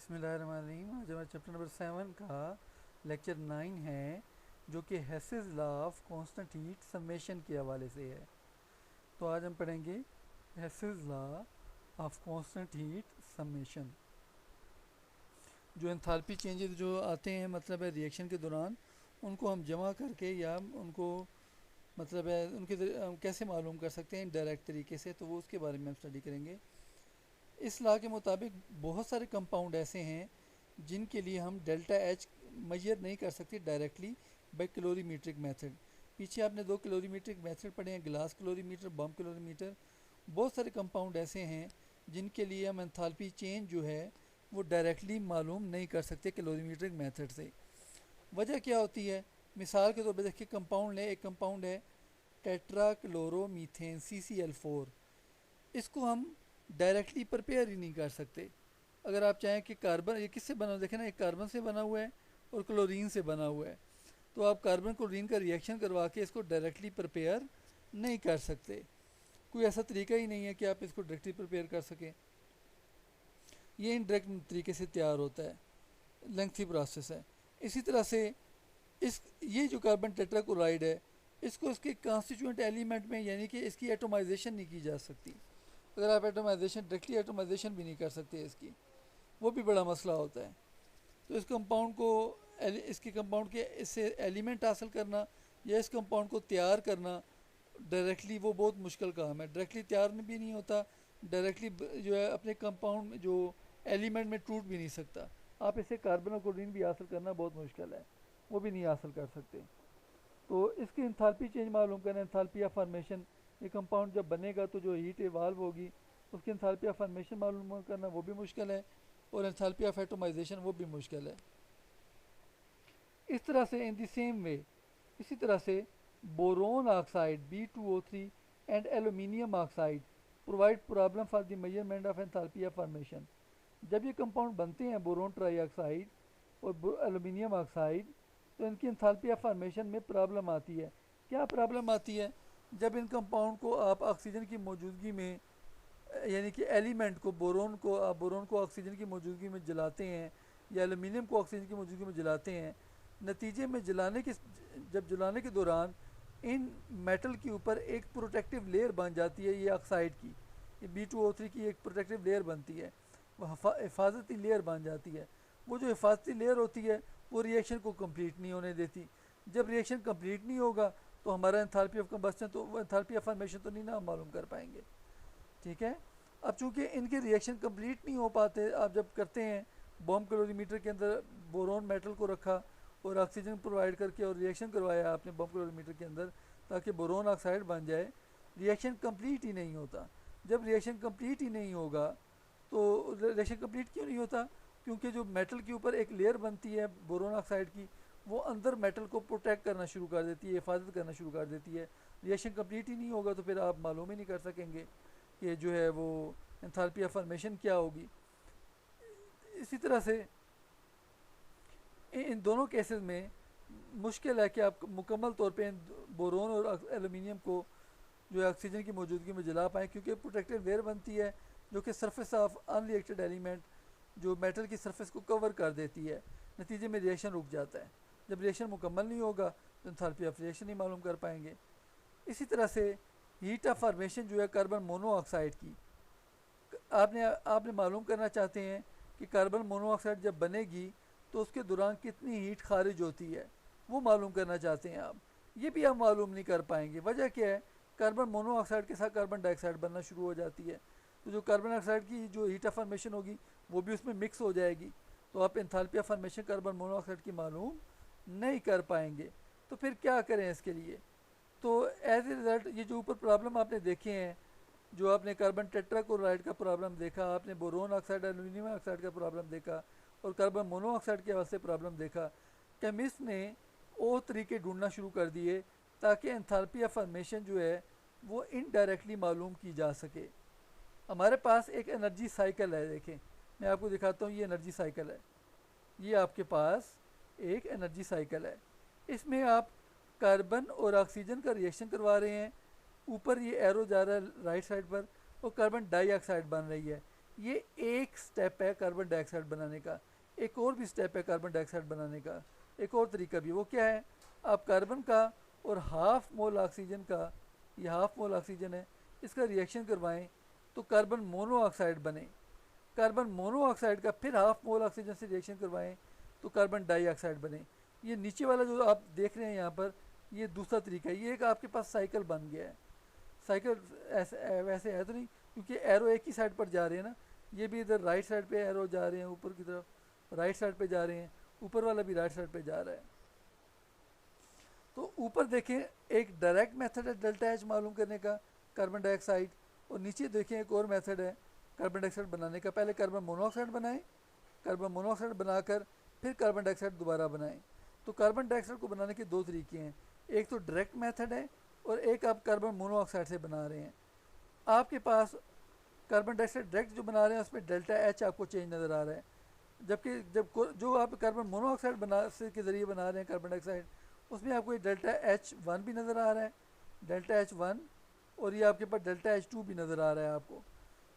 बिस्मिल्लाहिर्रहमानिर्रहीम। आज हमारा चैप्टर नंबर 7 का लेक्चर 9 है, जो कि Hess's law of constant heat summation के हवाले से है। तो आज हम पढ़ेंगे Hess's law of constant heat summation. जो एंथैल्पी चेंजेस जो आते हैं मतलब है रिएक्शन के दौरान, उनको हम जमा करके या उनको मतलब है उनके हम कैसे मालूम कर सकते हैं डायरेक्ट तरीके से, तो वो उसके बारे में हम स्टडी करेंगे। इस लॉ के मुताबिक बहुत सारे कंपाउंड ऐसे हैं जिनके लिए हम डेल्टा एच मेजर नहीं कर सकते डायरेक्टली बाय कैलोरीमीट्रिक मेथड। पीछे आपने दो कैलोरीमीट्रिक मेथड पढ़े हैं, ग्लास कैलोरीमीटर, बम कैलोरीमीटर। बहुत सारे कंपाउंड ऐसे हैं जिनके लिए हम एंथैल्पी चेंज जो है वो डायरेक्टली मालूम नहीं कर सकते कैलोरीमीट्रिक मेथड से। वजह क्या होती है? मिसाल के तौर पर देखिए, कंपाउंड है, एक कंपाउंड है टेट्रा क्लोरोमीथेन CCl4। इसको हम डायरेक्टली प्रिपेयर ही नहीं कर सकते। अगर आप चाहें कि कार्बन, ये किससे बना हुआ, देखें ना, एक कार्बन से बना हुआ है और क्लोरीन से बना हुआ है, तो आप कार्बन क्लोरीन का रिएक्शन करवा के इसको डायरेक्टली प्रिपेयर नहीं कर सकते। कोई ऐसा तरीका ही नहीं है कि आप इसको डायरेक्टली प्रिपेयर कर सकें। ये इनडायरेक्ट तरीके से तैयार होता है, लेंथी प्रोसेस है। इसी तरह से ये जो कार्बन टेट्राक्लोराइड है, इसको इसके कॉन्स्टिट्यूएंट एलिमेंट में यानी कि इसकी एटोमाइजेशन नहीं की जा सकती। अगर आप एटोमाइजेशन डायरेक्टली एटोमाइजेशन भी नहीं कर सकते इसकी, वो भी बड़ा मसला होता है। तो इस कंपाउंड को इसके कंपाउंड के इससे एलिमेंट हासिल करना या इस कंपाउंड को तैयार करना डायरेक्टली वो बहुत मुश्किल काम है। डायरेक्टली तैयार भी नहीं होता, डायरेक्टली जो है अपने कंपाउंड में जो एलिमेंट में टूट भी नहीं सकता। आप इसे कार्बन और क्लोरीन भी हासिल करना बहुत मुश्किल है, वो भी नहीं हासिल कर सकते। तो इसकी एंथैल्पी चेंज मालूम करना, एंथैल्पी ऑफ फॉर्मेशन, ये कंपाउंड जब बनेगा तो जो हीट इवाल्व होगी उसकी एंथैल्पी ऑफ फॉर्मेशन मालूम करना वो भी मुश्किल है, और एंथैल्पी ऑफ एटोमाइजेशन वो भी मुश्किल है। इस तरह से इन द सेम वे, इसी तरह से boron oxide B2O3 and aluminium oxide provide problem for the measurement of enthalpy of formation. जब ये कंपाउंड बनते हैं बोरोन ट्राईऑक्साइड और एल्यूमिनियम ऑक्साइड, तो इनकी एंथैल्पी ऑफ फॉर्मेशन में प्रॉब्लम आती है। क्या प्रॉब्लम आती है? जब इन कंपाउंड को आप ऑक्सीजन की मौजूदगी में यानी कि एलिमेंट को बोरोन को ऑक्सीजन की मौजूदगी में जलाते हैं या एल्यूमिनियम को ऑक्सीजन की मौजूदगी में जलाते हैं, नतीजे में जब जलाने के दौरान इन मेटल के ऊपर एक प्रोटेक्टिव लेयर बन जाती है, ये ऑक्साइड की, ये B2O3 की एक प्रोटेक्टिव लेयर बनती है, वो हिफाजती लेयर बन जाती है। वो जो हिफाजती लेयर होती है वो रिएक्शन को कंप्लीट नहीं होने देती। जब रिएक्शन कंप्लीट नहीं होगा तो हमारा एंथैल्पी ऑफ कंबस्टन, तो वो एंथैल्पी ऑफ फॉर्मेशन तो नहीं ना हम मालूम कर पाएंगे। ठीक है। अब चूंकि इनके रिएक्शन कंप्लीट नहीं हो पाते, आप जब करते हैं बॉम्ब कैलोरीमीटर के अंदर बोरोन मेटल को रखा और ऑक्सीजन प्रोवाइड करके और रिएक्शन करवाया आपने बॉम्ब कैलोरीमीटर के अंदर ताकि बोरोन ऑक्साइड बन जाए, रिएक्शन कंप्लीट ही नहीं होता। जब रिएक्शन कंप्लीट ही नहीं होगा, तो रिएक्शन कंप्लीट क्यों नहीं होता? क्योंकि जो मेटल के ऊपर एक लेयर बनती है बोरोन ऑक्साइड की, वो अंदर मेटल को प्रोटेक्ट करना शुरू कर देती है, हिफाजत करना शुरू कर देती है। रिएक्शन कंप्लीट ही नहीं होगा तो फिर आप मालूम ही नहीं कर सकेंगे कि जो है वो एंथैल्पी ऑफ फॉर्मेशन क्या होगी। इसी तरह से इन दोनों केसेस में मुश्किल है कि आप मुकम्मल तौर पे बोरोन और एल्यूमिनियम को जो है ऑक्सीजन की मौजूदगी में जला पाएँ, क्योंकि प्रोटेक्टिव लेयर बनती है जो कि सरफेस ऑफ अनरिएक्टेड एलिमेंट जो मेटल की सरफेस को कवर कर देती है। नतीजे में रिएक्शन रुक जाता है। जब रिएक्शन मुकम्मल नहीं होगा तो एंथैल्पी ऑफ रिएक्शन नहीं मालूम कर पाएंगे। इसी तरह से हीट ऑफ फॉर्मेशन जो है कार्बन मोनोऑक्साइड की, आपने मालूम करना चाहते हैं कि कार्बन मोनोऑक्साइड जब बनेगी तो उसके दौरान कितनी हीट खारिज होती है, वो मालूम करना चाहते हैं आप। ये भी आप मालूम नहीं कर पाएंगे। वजह क्या है? कार्बन मोनोऑक्साइड के साथ कार्बन डाइऑक्साइड बनना शुरू हो जाती है, तो जो कार्बन डाइऑक्साइड की जो हीट ऑफ फॉर्मेशन होगी वो भी उसमें मिक्स हो जाएगी, तो आप enthalpy of formation carbon monoxide की मालूम नहीं कर पाएंगे। तो फिर क्या करें इसके लिए? तो एज ए रिज़ल्ट ये जो ऊपर प्रॉब्लम आपने देखे हैं, जो आपने कार्बन टेट्राक्लोराइड का प्रॉब्लम देखा, आपने बोरोन ऑक्साइड एल्यूमिनियम ऑक्साइड का प्रॉब्लम देखा और कार्बन मोनोऑक्साइड के वास्ते प्रॉब्लम देखा, केमिस्ट ने वो तरीके ढूंढना शुरू कर दिए ताकि एंथैल्पी ऑफ फॉर्मेशन जो है वो इनडायरेक्टली मालूम की जा सके। हमारे पास एक एनर्जी साइकिल है, देखें मैं आपको दिखाता हूँ, ये एनर्जी साइकिल है। ये आपके पास एक एनर्जी साइकिल है, इसमें आप कार्बन और ऑक्सीजन का रिएक्शन करवा रहे हैं। ऊपर ये एरो जा रहा है राइट साइड पर और कार्बन डाइऑक्साइड बन रही है। ये एक स्टेप है कार्बन डाइऑक्साइड बनाने का। एक और भी स्टेप है कार्बन डाइऑक्साइड बनाने का, एक और तरीका भी। वो क्या है, आप कार्बन का और हाफ मोल ऑक्सीजन का, ये हाफ मोल ऑक्सीजन है, इसका रिएक्शन करवाएं तो कार्बन मोनोऑक्साइड बने। कार्बन मोनोऑक्साइड का फिर हाफ मोल ऑक्सीजन से रिएक्शन करवाएं तो कार्बन डाइऑक्साइड बने। ये नीचे वाला जो आप देख रहे हैं यहाँ पर, ये दूसरा तरीका है। ये एक आपके पास साइकिल बन गया है। साइकिल ऐसे वैसे है तो नहीं, क्योंकि एरो एक ही साइड पर जा रहे हैं ना। ये भी इधर राइट साइड पे एरो जा रहे हैं, ऊपर की तरफ राइट साइड पे जा रहे हैं, ऊपर वाला भी राइट साइड पे जा रहा है। तो ऊपर देखें एक डायरेक्ट मेथड है डेल्टा एच मालूम करने का कार्बन डाइऑक्साइड, और नीचे देखें एक और मेथड है कार्बन डाइऑक्साइड बनाने का। पहले कार्बन मोनोऑक्साइड बनाएं, कार्बन मोनोऑक्साइड बनाकर फिर कार्बन डाइऑक्साइड दोबारा बनाएं। तो कार्बन डाइऑक्साइड को बनाने के दो तरीके हैं, एक तो डायरेक्ट मेथड है और एक आप कार्बन मोनोऑक्साइड से बना रहे हैं। आपके पास कार्बन डाइऑक्साइड डायरेक्ट जो बना रहे हैं उसमें डेल्टा एच आपको चेंज नज़र आ रहा है, जबकि जो आप कार्बन मोनोऑक्साइड बना से के ज़रिए बना रहे हैं कार्बन डाइऑक्साइड, उसमें आपको ये डेल्टा एच वन भी नज़र आ रहा है, डेल्टा एच वन, और ये आपके पास डेल्टा एच टू भी नज़र आ रहा है आपको।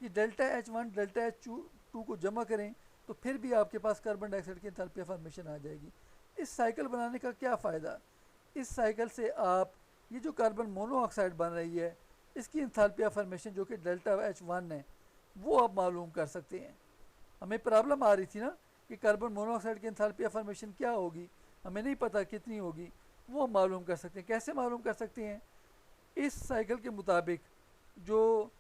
ये delta H one delta H to को जमा करें तो फिर भी आपके पास कार्बन डाइऑक्साइड की एंथैल्पी फॉर्मेशन आ जाएगी। इस साइकिल बनाने का क्या फ़ायदा, इस साइकिल से आप ये जो कार्बन मोनोऑक्साइड बन रही है इसकी एंथैल्पी फॉर्मेशन जो कि डेल्टा एच वन है वो आप मालूम कर सकते हैं। हमें प्रॉब्लम आ रही थी ना कि कार्बन मोनोऑक्साइड की एंथैल्पी फॉर्मेशन क्या होगी, हमें नहीं पता कितनी होगी, वो मालूम कर सकते हैं। कैसे मालूम कर सकते हैं, इस साइकिल के मुताबिक जो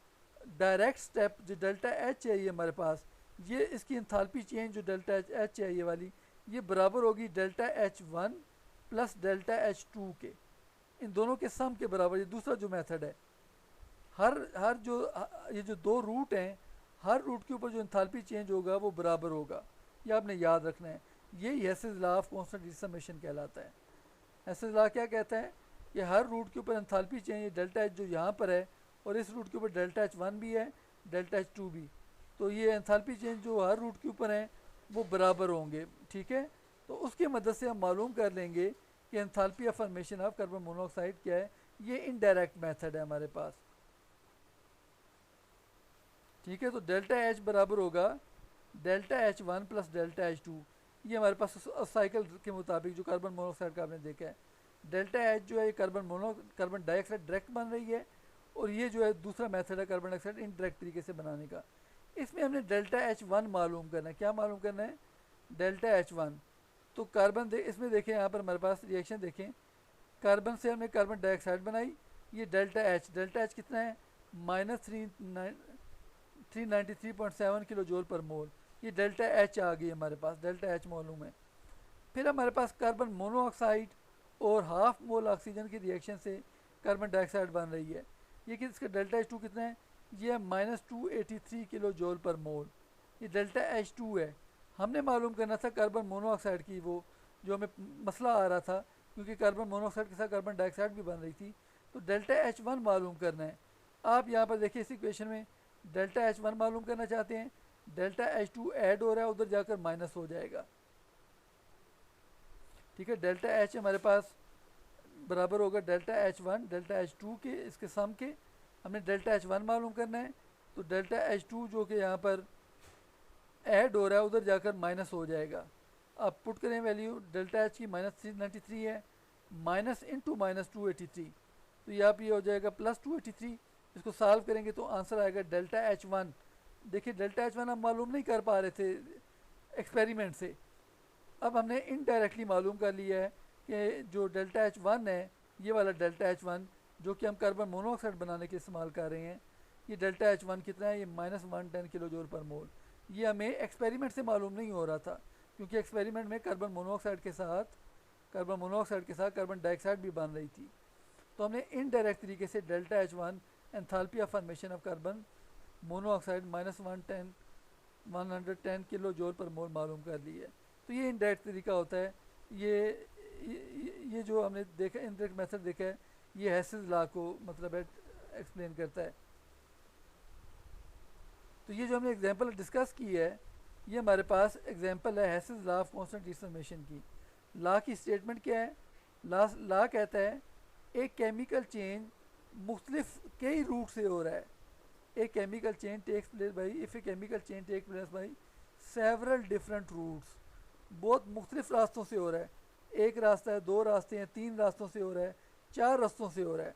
डायरेक्ट स्टेप जो डेल्टा एच है ये हमारे पास, ये इसकी एंथैल्पी चेंज जो डेल्टा एच है ये वाली, ये बराबर होगी delta H one plus delta H to के, इन दोनों के सम के बराबर। ये दूसरा जो मेथड है, हर जो ये जो दो रूट हैं, हर रूट के ऊपर जो एंथैल्पी चेंज होगा वो बराबर होगा, ये आपने याद रखना है। यही Hess's law of constant summation कहलाता है। हेसेस लॉ क्या कहता है कि हर रूट के ऊपर एंथैल्पी चेंज डेल्टा एच जो यहाँ पर है और इस रूट के ऊपर डेल्टा एच वन भी है, डेल्टा एच टू भी, तो ये एंथैल्पी चेंज जो हर रूट के ऊपर हैं वो बराबर होंगे। ठीक है, तो उसकी मदद से हम मालूम कर लेंगे कि enthalpy of formation of carbon monoxide क्या है। ये इनडायरेक्ट मेथड है हमारे पास। ठीक है, तो डेल्टा एच बराबर होगा delta H one plus delta H to. ये हमारे पास साइकिल के मुताबिक जो कार्बन मोनोऑक्साइड का आपने देखा है, डेल्टा एच जो है ये कार्बन डाइऑक्साइड डायरेक्ट बन रही है, और ये जो है दूसरा मेथड है कार्बन डाइऑक्साइड इनडायरेक्ट तरीके से बनाने का। इसमें हमने डेल्टा एच वन मालूम करना है। क्या मालूम करना है, डेल्टा एच वन। तो कार्बन इसमें देखें, यहाँ पर हमारे पास रिएक्शन देखें, कार्बन से हमने कार्बन डाइऑक्साइड बनाई, ये डेल्टा एच कितना है, माइनस 393.7 किलो जूल पर मोल। ये डेल्टा एच आ गई हमारे पास, डेल्टा एच मालूम है। फिर हमारे पास कार्बन मोनोऑक्साइड और हाफ मोल ऑक्सीजन की रिएक्शन से कार्बन डाइऑक्साइड बन रही है। ये कि इसका डेल्टा एच टू कितना है, ये है माइनस 283 किलो जूल पर मोल। ये डेल्टा एच टू है। हमने मालूम करना था कार्बन मोनोऑक्साइड की, वो जो हमें मसला आ रहा था क्योंकि कार्बन मोनोऑक्साइड के साथ कार्बन डाइऑक्साइड भी बन रही थी, तो डेल्टा एच वन मालूम करना है। आप यहाँ पर देखिए इस इक्वेशन में डेल्टा एच वन मालूम करना चाहते हैं, डेल्टा एच टू ऐड हो रहा है, उधर जाकर माइनस हो जाएगा। ठीक है, डेल्टा एच हमारे पास बराबर होगा delta H one delta H to के, इसके सम के। हमने डेल्टा एच वन मालूम करना है, तो डेल्टा एच टू जो कि यहाँ पर ऐड हो रहा है उधर जाकर माइनस हो जाएगा। आप पुट करें वैल्यू, डेल्टा एच की माइनस 393 है, माइनस इंटू माइनस 283, तो यहाँ पर ये हो जाएगा प्लस 283। इसको सॉल्व करेंगे तो आंसर आएगा डेल्टा एच वन। देखिए डेल्टा एच वन हम मालूम नहीं कर पा रहे थे एक्सपेरिमेंट से, अब हमने इनडायरेक्टली मालूम कर लिया है कि जो डेल्टा एच वन है, ये वाला डेल्टा एच वन जो कि हम कार्बन मोनोऑक्साइड बनाने के इस्तेमाल कर रहे हैं, ये डेल्टा एच वन कितना है, ये माइनस 110 किलो जूल पर मोल। ये हमें एक्सपेरिमेंट से मालूम नहीं हो रहा था, क्योंकि एक्सपेरिमेंट में कार्बन मोनोऑक्साइड के साथ कार्बन डाइऑक्साइड भी बन रही थी। तो हमने इनडायरेक्ट तरीके से delta H one enthalpy of formation of carbon monoxide minus 110 kilo joule per mole मालूम कर ली है। तो ये इनडायरेक्ट तरीका होता है। ये जो हमने देखा इनडायरेक्ट मेथड देखा है, ये हेसेस लॉ को मतलब है एक्सप्लेन करता है। तो ये जो हमने एग्जांपल डिस्कस की है, ये हमारे पास एग्जांपल है Hess's law of constant transformation की। लॉ की स्टेटमेंट क्या है, लॉ कहता है एक केमिकल चेंज मुख्तलिफ कई रूट से हो रहा है। A chemical chain takes place by if a chemical chain take place by several different routes, बहुत मुख्तलिफ रास्तों से हो रहा है, एक रास्ता है, दो रास्ते हैं, तीन रास्तों से हो रहा है, चार रास्तों से हो रहा है।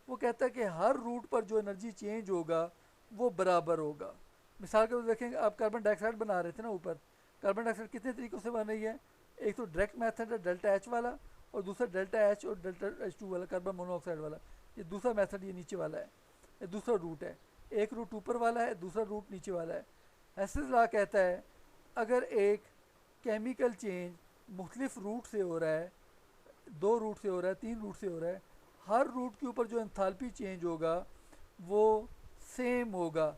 वो कहता है कि हर रूट पर जो एनर्जी चेंज होगा वो बराबर होगा। मिसाल के तौर पर देखेंगे, आप कार्बन डाइऑक्साइड बना रहे थे ना ऊपर, कार्बन डाइऑक्साइड कितने तरीक़ों से बन रही है, एक तो डायरेक्ट मेथड है डेल्टा एच वाला, और दूसरा डेल्टा एच और डेल्टा H2 वाला कार्बन मोनोऑक्साइड वाला। ये दूसरा मेथड ये नीचे वाला है, ये दूसरा रूट है। एक रूट ऊपर वाला है, दूसरा रूट नीचे वाला है। हेसेस लॉ कहता है अगर एक केमिकल चेंज मुख्तलिफ रूट से हो रहा है, दो रूट से हो रहा है, तीन रूट से हो रहा है, हर रूट के ऊपर जो एंथैल्पी चेंज होगा वो सेम होगा।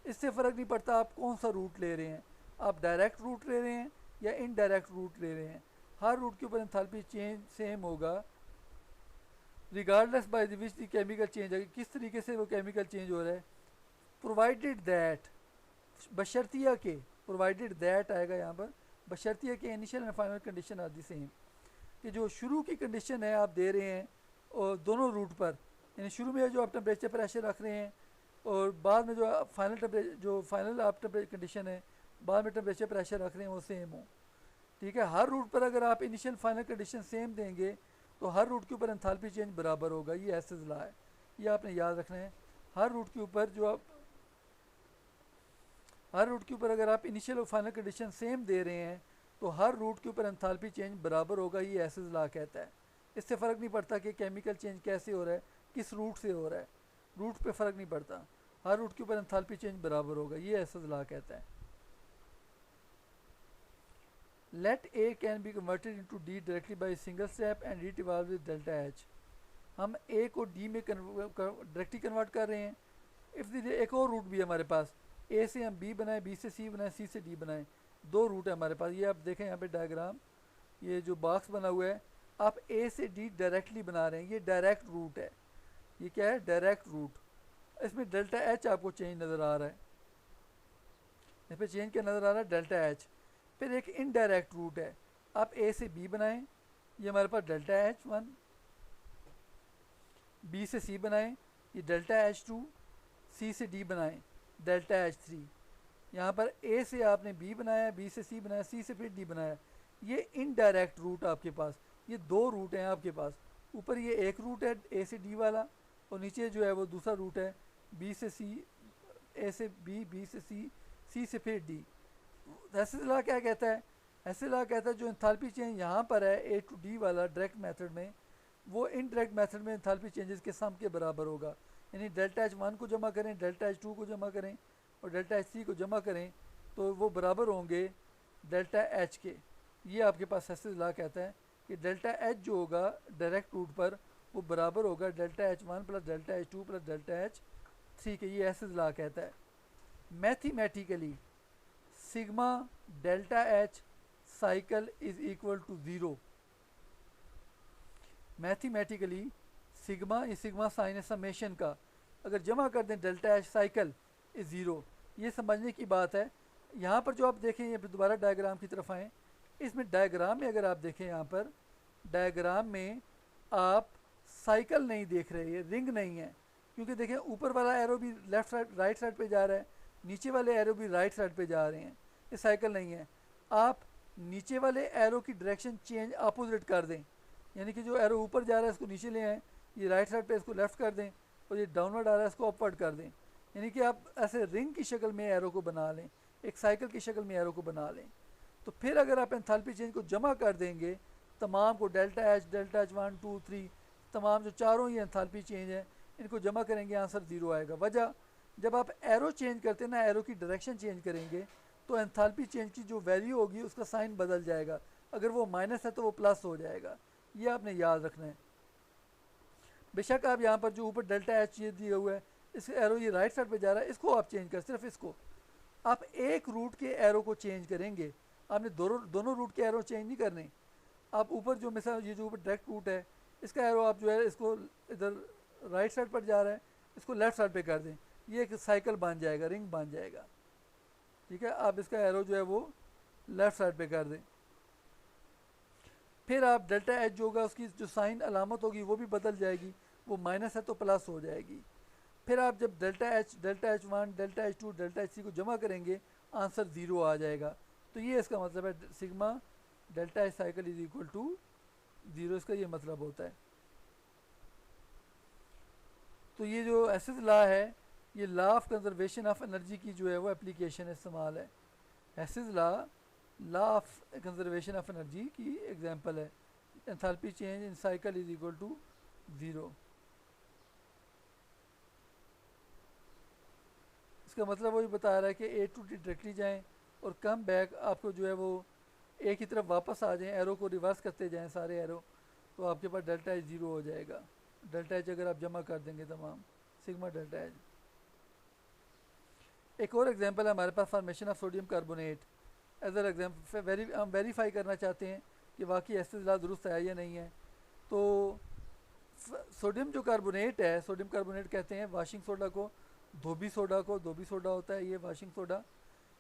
इससे फ़र्क नहीं पड़ता आप कौन सा रूट ले रहे हैं, आप डायरेक्ट रूट ले रहे हैं या इनडायरेक्ट रूट ले रहे हैं, हर रूट के ऊपर एंथैल्पी चेंज सेम होगा regardless by which the chemical change है, किस तरीके से वो केमिकल चेंज हो रहा है। प्रोवाइडेड दैट, बशर्तिया के, प्रोवाइडेड दैट आएगा यहाँ पर, बशर्तिया के initial and final condition are the same, कि जो शुरू की कंडीशन है आप दे रहे हैं और दोनों रूट पर, यानी शुरू में जो आप टेम्परेचर प्रेशर रख रहे हैं और बाद में जो फाइनल टेम्परेचर, जो फाइनल आप टेम्परेचर कंडीशन है बाद में टेम्परेचर प्रेशर रख रहे हैं वो सेम हो। ठीक है, हर रूट पर अगर आप इनिशियल फाइनल कंडीशन सेम देंगे तो हर रूट के ऊपर एंथैल्पी चेंज बराबर होगा। ये हेसेस लॉ है, ये आपने याद रखना है। हर रूट के ऊपर जो आप, हर रूट के ऊपर अगर आप इनिशियल और फाइनल कंडीशन सेम दे रहे हैं तो हर रूट के ऊपर एंथैल्पी चेंज बराबर होगा, ये हेसेस लॉ कहता है। इससे फ़र्क नहीं पड़ता कि केमिकल चेंज कैसे हो रहा है, किस रूट से हो रहा है, रूट पे फ़र्क नहीं पड़ता, हर रूट के ऊपर एंथैल्पी चेंज बराबर होगा, ये हेसेस लॉ कहता है। Let A can be converted into D directly by a single step and it evolves with delta H। हम A को D में डायरेक्टली कन्वर्ट कर रहे हैं। इफ़ एक और रूट भी है हमारे पास, A से हम B बनाएं, B से C बनाएं, C से D बनाएं, दो रूट है हमारे पास। ये आप देखें यहाँ पे डायग्राम, ये जो बॉक्स बना हुआ है, आप A से D डायरेक्टली बना रहे हैं, ये डायरेक्ट रूट है। ये क्या है, डायरेक्ट रूट। इसमें डेल्टा H आपको चेंज नज़र आ रहा है, इस पर चेंज क्या नज़र आ रहा है, डेल्टा H। फिर एक इनडायरेक्ट रूट है, आप A से B बनाएं, ये हमारे पास डेल्टा H1, B से C बनाएं, ये डेल्टा H2, C से D बनाएं, डेल्टा H3। यहाँ पर A से आपने B बनाया, B से C बनाया, C से फिर D बनाया, ये इनडायरेक्ट रूट आपके पास, ये दो रूट हैं आपके पास। ऊपर ये एक रूट है A से D वाला, और नीचे जो है वो दूसरा रूट है B से C, A से B, B से C, C से फिर D। हेसेस लॉ क्या कहता है, हेसेस लॉ कहता है जो एंथैल्पी चेंज यहाँ पर है A टू D वाला डायरेक्ट मेथड में, वो इनडायरेक्ट मेथड में एंथैल्पी चेंजेस के सम के बराबर होगा। यानी डेल्टा H1 को जमा करें, डेल्टा H2 को जमा करें और डेल्टा H3 को जमा करें तो वो बराबर होंगे डेल्टा H के। ये आपके पास हेसेस लॉ कहता है कि डेल्टा H जो होगा डायरेक्ट रूट पर वो बराबर होगा delta H1 plus delta H2 plus delta H3 के। ये हेसेस लॉ कहता है। Mathematically sigma delta H cycle is equal to zero. Mathematically sigma, ये सिग्मा साइन है समेशन का, अगर जमा कर दें delta H cycle is zero. ये समझने की बात है। यहाँ पर जो आप देखें, ये दोबारा डायग्राम की तरफ आएँ, इसमें डायग्राम में अगर आप देखें, यहाँ पर डायग्राम में आप साइकिल नहीं देख रहे, ये रिंग नहीं है, क्योंकि देखें ऊपर वाला एरो भी लेफ़्ट साइड राइट साइड पे जा रहा है, नीचे वाले एरो भी राइट साइड पे जा रहे हैं, ये साइकिल नहीं है। आप नीचे वाले एरो की डायरेक्शन चेंज अपोजिट कर दें, यानी कि जो एरो ऊपर जा रहा है इसको नीचे ले आएँ, ये राइट साइड पे इसको लेफ़्ट कर दें, और ये डाउनवर्ड आ रहा है इसको अपवर्ड कर दें। यानी कि आप ऐसे रिंग की शक्ल में एरो को बना लें, एक साइकिल की शक्ल में एरो को बना लें। तो फिर अगर आप एंथैल्पी चेंज को जमा कर देंगे तमाम को, डेल्टा H, डेल्टा H 1, 2, 3, तमाम जो चारों ही एंथैल्पी चेंज है, इनको जमा करेंगे, आंसर ज़ीरो आएगा। वजह, जब आप एरो चेंज करते हैं ना, एरो की डायरेक्शन चेंज करेंगे तो एंथैल्पी चेंज की जो वैल्यू होगी उसका साइन बदल जाएगा, अगर वो माइनस है तो वो प्लस हो जाएगा। ये आपने याद रखना है। बेशक आप यहाँ पर जो ऊपर डेल्टा H ये दिया हुआ है, इस एरो ये राइट साइड पे जा रहा है, इसको आप चेंज कर, सिर्फ इसको आप एक रूट के एरो को चेंज करेंगे, आपने दोनों रूट के एरो चेंज नहीं करने। आप ऊपर जो मिसाल ये जो ऊपर डायरेक्ट रूट है, इसका एरो आप जो है इसको इधर राइट साइड पर जा रहा है, इसको लेफ़्ट साइड पे कर दें, ये एक साइकिल बन जाएगा, रिंग बन जाएगा। ठीक है, आप इसका एरो जो है वो लेफ़्ट साइड पे कर दें। फिर आप डेल्टा H जो होगा उसकी जो साइन अलामत होगी वो भी बदल जाएगी, वो माइनस है तो प्लस हो जाएगी। फिर आप जब delta H one delta H two delta H C को जमा करेंगे आंसर 0 आ जाएगा। तो ये इसका मतलब है sigma delta H cycle is equal to 0, इसका ये मतलब होता है। तो ये जो एसेज लॉ है ये law of conservation of energy की जो है वो एप्लीकेशन इस्तेमाल है। Hess's law of conservation of energy की एग्जांपल है। Enthalpy change in cycle is equal to 0। इसका मतलब वही बता रहा है कि ए टू डी डायरेक्टली जाएं और कम बैक आपको जो है वो ए की तरफ वापस आ जाएं, एरो को रिवर्स करते जाएं सारे एरो, तो आपके पास डेल्टा एच 0 हो जाएगा। डेल्टा एच अगर आप जमा कर देंगे तमाम सिग्मा डेल्टा एच। एक और एग्जांपल है हमारे पास formation of sodium carbonate. As example हम वेरीफाई करना चाहते हैं कि वाकई एसिड लॉ दुरुस्त है या नहीं है। तो सोडियम जो कार्बोनेट है, सोडियम कार्बोनेट कहते हैं वाशिंग सोडा को, धोबी सोडा को, धोबी सोडा होता है ये वाशिंग सोडा।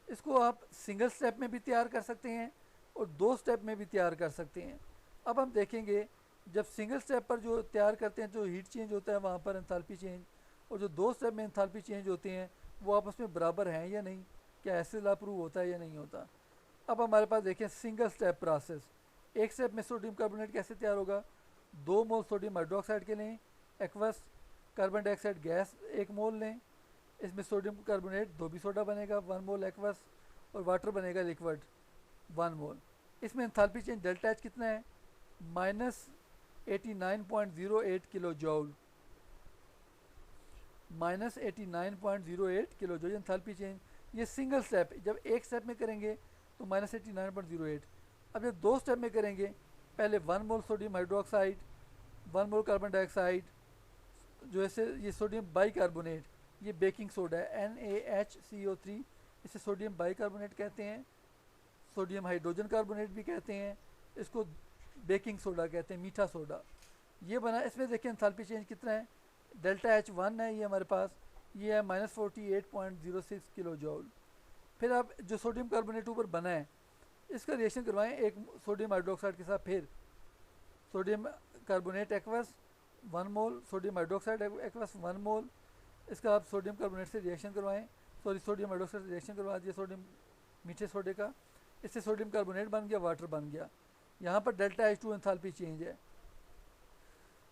इसको आप सिंगल स्टेप में भी तैयार कर सकते हैं और 2 स्टेप में भी तैयार कर सकते हैं। अब हम देखेंगे जब सिंगल स्टेप पर जो तैयार करते हैं जो हीट चेंज होता है वहाँ पर एंथैल्पी चेंज, और जो 2 स्टेप में एंथैल्पी चेंज होते हैं वो आपस में बराबर हैं या नहीं, क्या एसिड लॉ प्रूव होता है या नहीं होता। अब हमारे पास देखें सिंगल स्टेप प्रोसेस। एक स्टेप में सोडियम कार्बोनेट कैसे तैयार होगा, 2 मोल सोडियम हाइड्रोक्साइड के लें, एक्वस कार्बन डाइऑक्साइड गैस 1 मोल लें, इसमें सोडियम कार्बोनेट धोबी सोडा बनेगा 1 मोल एक्वस, और वाटर बनेगा लिक्विड 1 मोल। इसमें एंथैल्पी चेंज डेल्टा एच कितना है, -89.08 kilo joule, -89.08 kilo joule enthalpy change. ये सिंगल स्टेप, जब एक स्टेप में करेंगे तो -89.08। अब जब 2 स्टेप में करेंगे, पहले 1 मोल sodium hydroxide, 1 mole carbon dioxide, जो ऐसे ये सोडियम बाइकार्बोनेट, ये बेकिंग सोडा है NaHCO3, इसे सोडियम बाइकार्बोनेट कहते हैं, सोडियम हाइड्रोजन कार्बोनेट भी कहते हैं, इसको बेकिंग सोडा कहते हैं, मीठा सोडा। ये बना, इसमें देखें एंथैल्पी चेंज कितना है, डेल्टा एच 1 है ये हमारे पास, ये है -48.06 किलो जूल। फिर आप जो सोडियम कार्बोनेट ऊपर बना है इसका रिएक्शन करवाएं एक सोडियम हाइड्रोक्साइड के साथ, फिर सोडियम कार्बोनेट एक्वस 1 मोल, सोडियम हाइड्रोक्साइड एक्वस 1 मोल, इसका आप सोडियम कार्बोनेट से रिएक्शन करवाएं, सोडियम हाइड्रोक्साइड से रिएक्शन करवा दिया सोडियम मीठे सोडे का, इससे सोडियम कार्बोनेट बन गया, वाटर बन गया। यहाँ पर डेल्टा एच 2 एंथैल्पी चेंज है,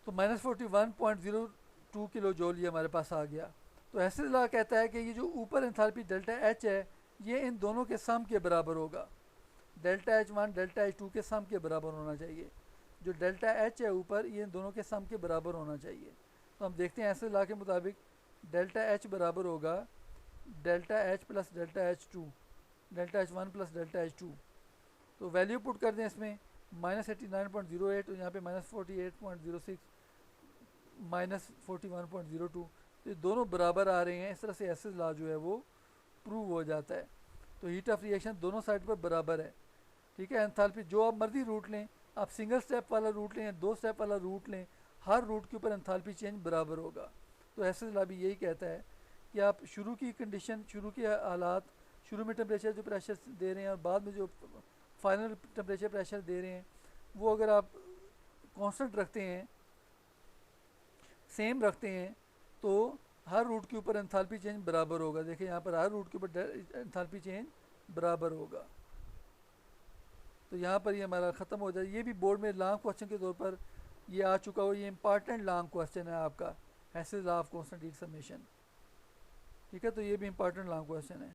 तो -41.02 किलो जूल ये हमारे पास आ गया। तो एसिड लॉ कहता है कि ये जो ऊपर एंथैल्पी डेल्टा एच है ये इन दोनों के सम के बराबर होगा, डेल्टा एच 1 डेल्टा एच 2 के सम के बराबर होना चाहिए। जो डेल्टा एच है ऊपर ये इन दोनों के सम के बराबर होना चाहिए। तो हम देखते हैं एसिड लॉ के मुताबिक डेल्टा एच बराबर होगा delta H plus delta H 2, delta H 1 plus delta H 2। तो वैल्यू पुट कर दें इसमें, -89.08 और यहाँ पे -48.06 -41.02, तो ये दोनों बराबर आ रहे हैं। इस तरह से एसिड लॉ जो है वो प्रूव हो जाता है। तो हीट ऑफ रिएक्शन दोनों साइड पर बराबर है, ठीक है। एंथैल्पी जो आप मर्जी रूट लें, आप सिंगल स्टेप वाला रूट लें या 2 स्टेप वाला रूट लें, हर रूट के ऊपर एंथैल्पी चेंज बराबर होगा। तो एसिड लॉ भी यही कहता है कि आप शुरू की कंडीशन, शुरू के हालात, शुरू में टेम्परेचर जो प्रेशर दे रहे हैं और बाद में जो फाइनल टेम्परेचर प्रेशर दे रहे हैं वो अगर आप कांस्टेंट रखते हैं, सेम रखते हैं, तो हर रूट के ऊपर एंथैल्पी चेंज बराबर होगा। देखिए यहाँ पर हर रूट के ऊपर एंथैल्पी चेंज बराबर होगा। तो यहाँ पर ये हमारा ख़त्म हो जाए। ये भी बोर्ड में लॉन्ग क्वेश्चन के तौर पर ये आ चुका हो, ये इंपॉर्टेंट लॉन्ग क्वेश्चन है आपका, acid law of constant heat summation, ठीक है। तो ये भी इंपॉर्टेंट लॉन्ग क्वेश्चन है।